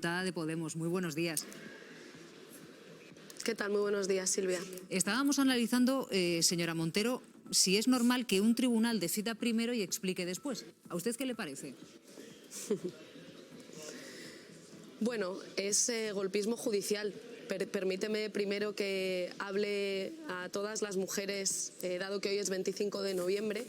diputada de Podemos. Muy buenos días. ¿Qué tal? Muy buenos días, Silvia. Estábamos analizando, señora Montero, si es normal que un tribunal decida primero y explique después. ¿A usted qué le parece? Bueno, es golpismo judicial. Permíteme primero que hable a todas las mujeres, dado que hoy es 25 de noviembre,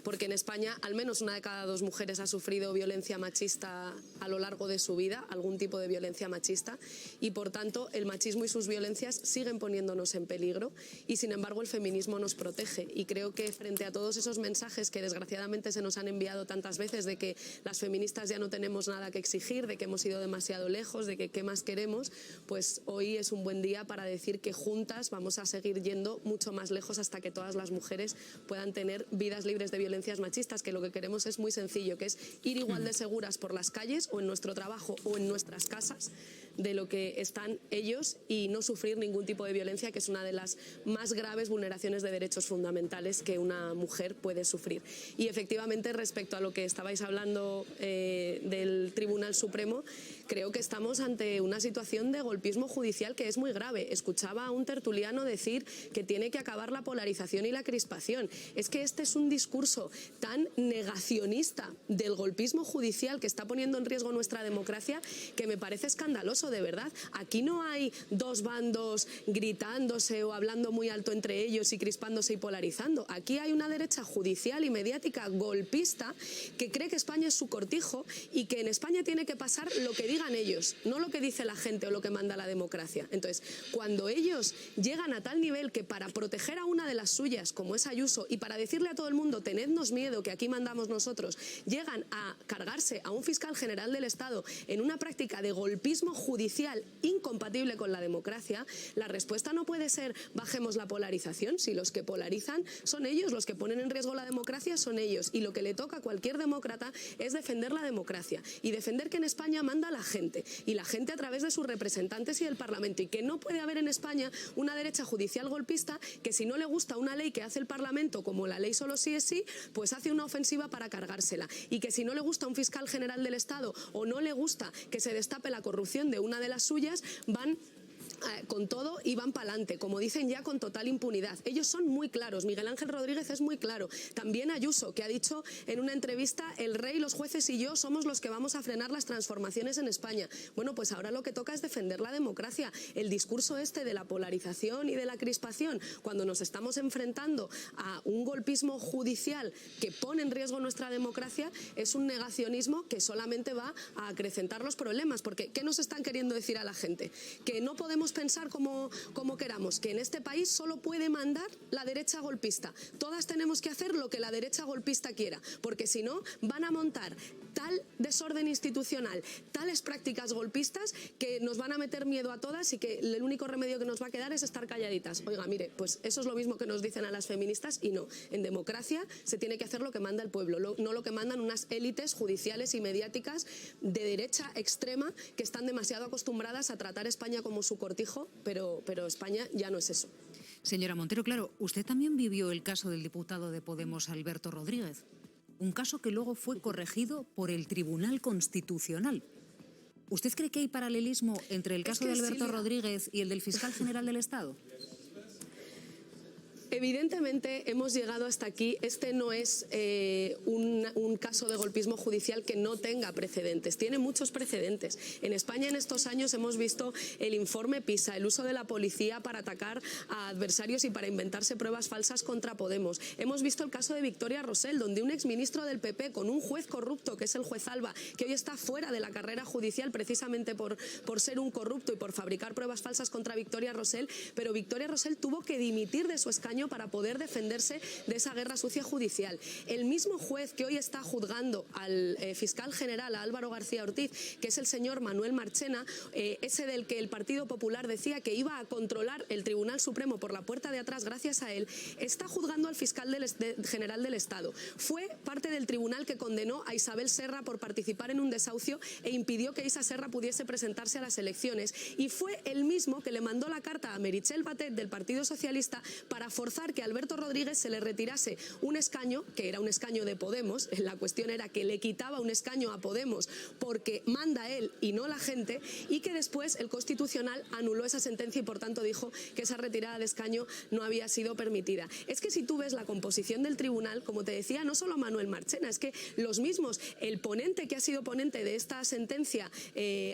porque en España al menos una de cada dos mujeres ha sufrido violencia machista a lo largo de su vida, algún tipo de violencia machista, y por tanto el machismo y sus violencias siguen poniéndonos en peligro y sin embargo el feminismo nos protege. Y creo que frente a todos esos mensajes que desgraciadamente se nos han enviado tantas veces de que las feministas ya no tenemos nada que exigir, de que hemos ido demasiado lejos, de que qué más queremos, pues hoy es un buen día para decir que juntas vamos a seguir yendo mucho más lejos hasta que todas las mujeres puedan tener vidas libres de violencias machistas, que lo que queremos es muy sencillo, que es ir igual de seguras por las calles o en nuestro trabajo o en nuestras casas de lo que están ellos y no sufrir ningún tipo de violencia, que es una de las más graves vulneraciones de derechos fundamentales que una mujer puede sufrir. Y efectivamente, respecto a lo que estabais hablando del Tribunal Supremo, creo que estamos ante una situación de golpismo judicial que es muy grave. Escuchaba a un tertuliano decir que tiene que acabar la polarización y la crispación. Es que este es un discurso tan negacionista del golpismo judicial que está poniendo en riesgo nuestra democracia que me parece escandaloso, de verdad. Aquí no hay dos bandos gritándose o hablando muy alto entre ellos y crispándose y polarizando. Aquí hay una derecha judicial y mediática golpista que cree que España es su cortijo y que en España tiene que pasar lo que digan ellos, no lo que dice la gente o lo que manda la democracia. Entonces, cuando ellos llegan a tal nivel que para proteger a una de las suyas, como es Ayuso, y para decirle a todo el mundo, tenednos miedo, que aquí mandamos nosotros, llegan a cargarse a un fiscal general del Estado en una práctica de golpismo judicial incompatible con la democracia, la respuesta no puede ser bajemos la polarización. Si los que polarizan son ellos, los que ponen en riesgo la democracia son ellos, y lo que le toca a cualquier demócrata es defender la democracia y defender que en España manda la gente, y la gente a través de sus representantes y del Parlamento, y que no puede haber en España una derecha judicial golpista que si no le gusta una ley que hace el Parlamento, como la ley solo sí es sí, pues hace una ofensiva para cargársela, y que si no le gusta un fiscal general del Estado o no le gusta que se destape la corrupción de una de las suyas, van con todo y van para adelante, como dicen ya, con total impunidad. Ellos son muy claros, Miguel Ángel Rodríguez es muy claro, también Ayuso, que ha dicho en una entrevista, el rey, los jueces y yo somos los que vamos a frenar las transformaciones en España. Bueno, pues ahora lo que toca es defender la democracia. El discurso este de la polarización y de la crispación, cuando nos estamos enfrentando a un golpismo judicial que pone en riesgo nuestra democracia, es un negacionismo que solamente va a acrecentar los problemas, porque ¿qué nos están queriendo decir a la gente? Que no podemos pensar como queramos, que en este país solo puede mandar la derecha golpista. Todas tenemos que hacer lo que la derecha golpista quiera, porque si no van a montar tal desorden institucional, tales prácticas golpistas que nos van a meter miedo a todas y que el único remedio que nos va a quedar es estar calladitas. Oiga, mire, pues eso es lo mismo que nos dicen a las feministas y no. En democracia se tiene que hacer lo que manda el pueblo, no lo que mandan unas élites judiciales y mediáticas de derecha extrema que están demasiado acostumbradas a tratar a España como su cortijo, pero España ya no es eso. Señora Montero, claro, usted también vivió el caso del diputado de Podemos, Alberto Rodríguez. Un caso que luego fue corregido por el Tribunal Constitucional. ¿Usted cree que hay paralelismo entre el caso de Alberto Rodríguez y el del fiscal general del Estado? Evidentemente hemos llegado hasta aquí. Este no es un caso de golpismo judicial que no tenga precedentes. Tiene muchos precedentes. En España en estos años hemos visto el informe PISA, el uso de la policía para atacar a adversarios y para inventarse pruebas falsas contra Podemos. Hemos visto el caso de Victoria Rosell, donde un exministro del PP con un juez corrupto, que es el juez Alba, que hoy está fuera de la carrera judicial precisamente por ser un corrupto y por fabricar pruebas falsas contra Victoria Rosell, pero Victoria Rosell tuvo que dimitir de su escaño para poder defenderse de esa guerra sucia judicial. El mismo juez que hoy está juzgando al fiscal general, a Álvaro García Ortiz, que es el señor Manuel Marchena, ese del que el Partido Popular decía que iba a controlar el Tribunal Supremo por la puerta de atrás gracias a él, está juzgando al fiscal general del Estado. Fue parte del tribunal que condenó a Isabel Serra por participar en un desahucio e impidió que Isa Serra pudiese presentarse a las elecciones, y fue el mismo que le mandó la carta a Meritxell Batet del Partido Socialista para forzar forzar que a Alberto Rodríguez se le retirase un escaño, que era un escaño de Podemos. La cuestión era que le quitaba un escaño a Podemos porque manda él y no la gente, y que después el Constitucional anuló esa sentencia y por tanto dijo que esa retirada de escaño no había sido permitida. Es que si tú ves la composición del tribunal, como te decía, no solo Manuel Marchena, es que los mismos, el ponente que ha sido ponente de esta sentencia,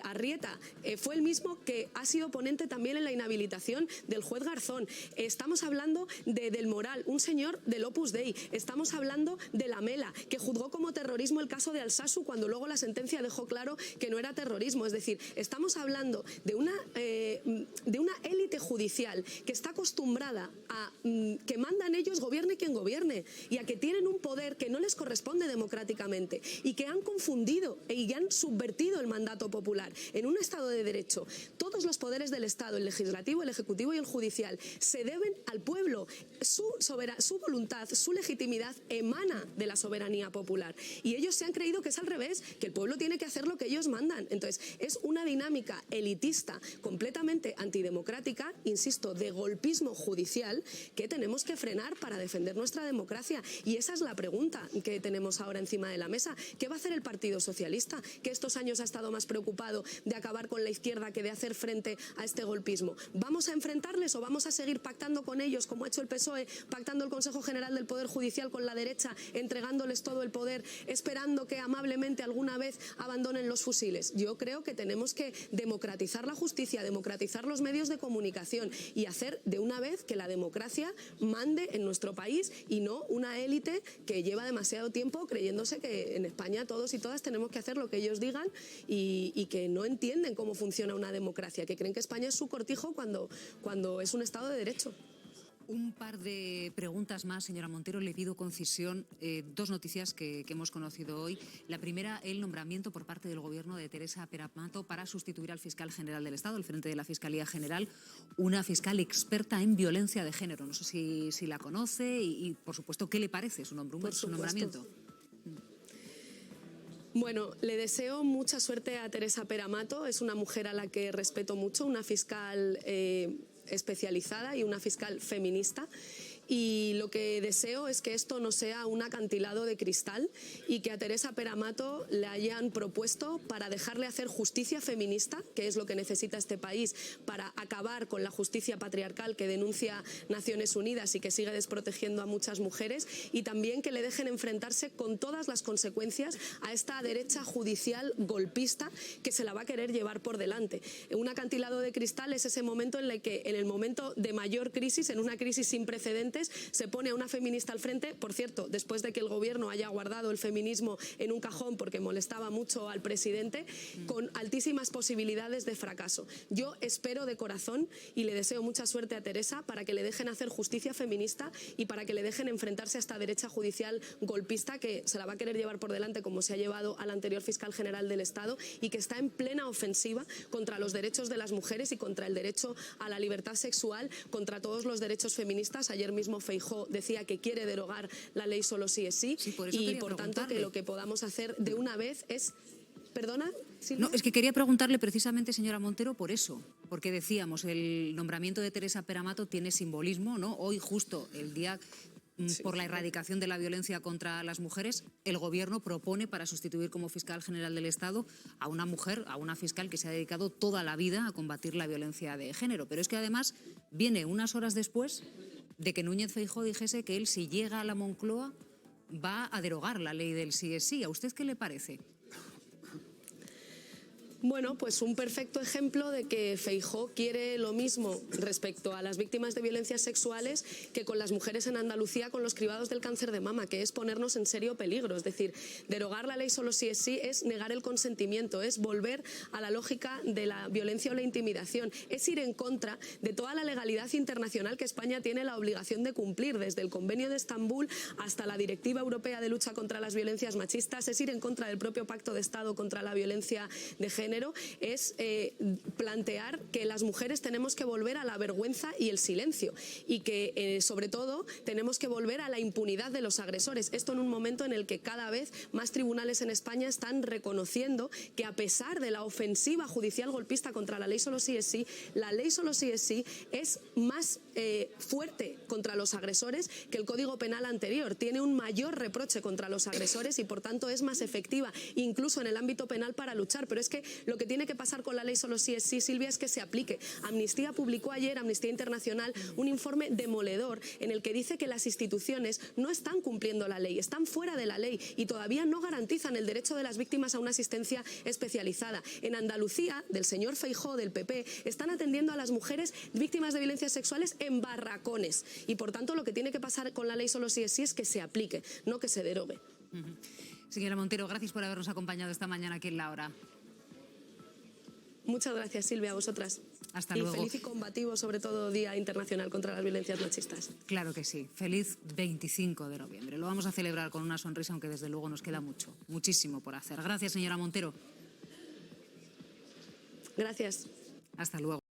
Arrieta, fue el mismo que ha sido ponente también en la inhabilitación del juez Garzón. Estamos hablando de Del Moral, un señor del Opus Dei. Estamos hablando de Lamela, que juzgó como terrorismo el caso de Alsasu cuando luego la sentencia dejó claro que no era terrorismo. Es decir, estamos hablando de una élite judicial que está acostumbrada a que mandan ellos, gobierne quien gobierne, y a que tienen un poder que no les corresponde democráticamente, y que han confundido y han subvertido el mandato popular. En un Estado de Derecho, todos los poderes del Estado, el legislativo, el ejecutivo y el judicial, se deben al pueblo. Su voluntad, su legitimidad emana de la soberanía popular, y ellos se han creído que es al revés, que el pueblo tiene que hacer lo que ellos mandan. Entonces, es una dinámica elitista completamente antidemocrática, insisto, de golpismo judicial, que tenemos que frenar para defender nuestra democracia. Y esa es la pregunta que tenemos ahora encima de la mesa. ¿Qué va a hacer el Partido Socialista, que estos años ha estado más preocupado de acabar con la izquierda que de hacer frente a este golpismo? ¿Vamos a enfrentarles o vamos a seguir pactando con ellos, como ha hecho el PSOE, pactando el Consejo General del Poder Judicial con la derecha, entregándoles todo el poder, esperando que amablemente alguna vez abandonen los fusiles? Yo creo que tenemos que democratizar la justicia, democratizar los medios de comunicación y hacer de una vez que la democracia mande en nuestro país, y no una élite que lleva demasiado tiempo creyéndose que en España todos y todas tenemos que hacer lo que ellos digan, y que no entienden cómo funciona una democracia, que creen que España es su cortijo cuando es un Estado de Derecho. Un par de preguntas más, señora Montero. Le pido concisión. Dos noticias que hemos conocido hoy. La primera, el nombramiento por parte del Gobierno de Teresa Peramato para sustituir al fiscal general del Estado, al frente de la Fiscalía General, una fiscal experta en violencia de género. No sé si la conoce y, por supuesto, ¿qué le parece su nombramiento? Bueno, le deseo mucha suerte a Teresa Peramato. Es una mujer a la que respeto mucho, una fiscal especializada y una fiscal feminista. Y lo que deseo es que esto no sea un acantilado de cristal, y que a Teresa Peramato le hayan propuesto para dejarle hacer justicia feminista, que es lo que necesita este país para acabar con la justicia patriarcal que denuncia Naciones Unidas y que sigue desprotegiendo a muchas mujeres, y también que le dejen enfrentarse con todas las consecuencias a esta derecha judicial golpista que se la va a querer llevar por delante. Un acantilado de cristal es ese momento en el que, en el momento de mayor crisis, en una crisis sin precedentes, se pone a una feminista al frente, por cierto, después de que el gobierno haya guardado el feminismo en un cajón porque molestaba mucho al presidente, con altísimas posibilidades de fracaso. Yo espero de corazón y le deseo mucha suerte a Teresa para que le dejen hacer justicia feminista y para que le dejen enfrentarse a esta derecha judicial golpista que se la va a querer llevar por delante, como se ha llevado al anterior fiscal general del Estado, y que está en plena ofensiva contra los derechos de las mujeres y contra el derecho a la libertad sexual, contra todos los derechos feministas. Ayer mismo Feijóo decía que quiere derogar la ley solo sí es sí, y por tanto que lo que podamos hacer de una vez es... ¿Perdona, Silvia? No, es que quería preguntarle precisamente, señora Montero, por eso, porque decíamos, el nombramiento de Teresa Peramato tiene simbolismo, ¿no? Hoy, justo el día por la erradicación de la violencia contra las mujeres, el Gobierno propone para sustituir como fiscal general del Estado a una mujer, a una fiscal que se ha dedicado toda la vida a combatir la violencia de género. Pero es que además viene unas horas después de que Núñez Feijóo dijese que él, si llega a la Moncloa, va a derogar la ley del sí es sí. ¿A usted qué le parece? Bueno, pues un perfecto ejemplo de que Feijóo quiere lo mismo respecto a las víctimas de violencias sexuales que con las mujeres en Andalucía con los cribados del cáncer de mama, que es ponernos en serio peligro. Es decir, derogar la ley solo sí es negar el consentimiento, es volver a la lógica de la violencia o la intimidación, es ir en contra de toda la legalidad internacional que España tiene la obligación de cumplir, desde el Convenio de Estambul hasta la Directiva Europea de Lucha contra las Violencias Machistas, es ir en contra del propio Pacto de Estado contra la Violencia de Género. género es plantear que las mujeres tenemos que volver a la vergüenza y el silencio y que sobre todo tenemos que volver a la impunidad de los agresores. Esto en un momento en el que cada vez más tribunales en España están reconociendo que a pesar de la ofensiva judicial golpista contra la ley solo sí es sí, la ley solo sí es más fuerte contra los agresores que el Código Penal anterior. Tiene un mayor reproche contra los agresores y por tanto es más efectiva incluso en el ámbito penal para luchar. Pero es que lo que tiene que pasar con la ley solo sí es sí, Silvia, es que se aplique. Amnistía publicó ayer, Amnistía Internacional, un informe demoledor en el que dice que las instituciones no están cumpliendo la ley, están fuera de la ley y todavía no garantizan el derecho de las víctimas a una asistencia especializada. En Andalucía, del señor Feijóo, del PP, están atendiendo a las mujeres víctimas de violencias sexuales en barracones y por tanto lo que tiene que pasar con la ley solo sí es que se aplique, no que se derogue. Señora Montero, gracias por habernos acompañado esta mañana aquí en La Hora. Muchas gracias, Silvia, a vosotras. Hasta luego. Y feliz y combativo, sobre todo, Día Internacional contra las Violencias Machistas. Claro que sí. Feliz 25 de noviembre. Lo vamos a celebrar con una sonrisa, aunque desde luego nos queda muchísimo por hacer. Gracias, señora Montero. Gracias. Hasta luego.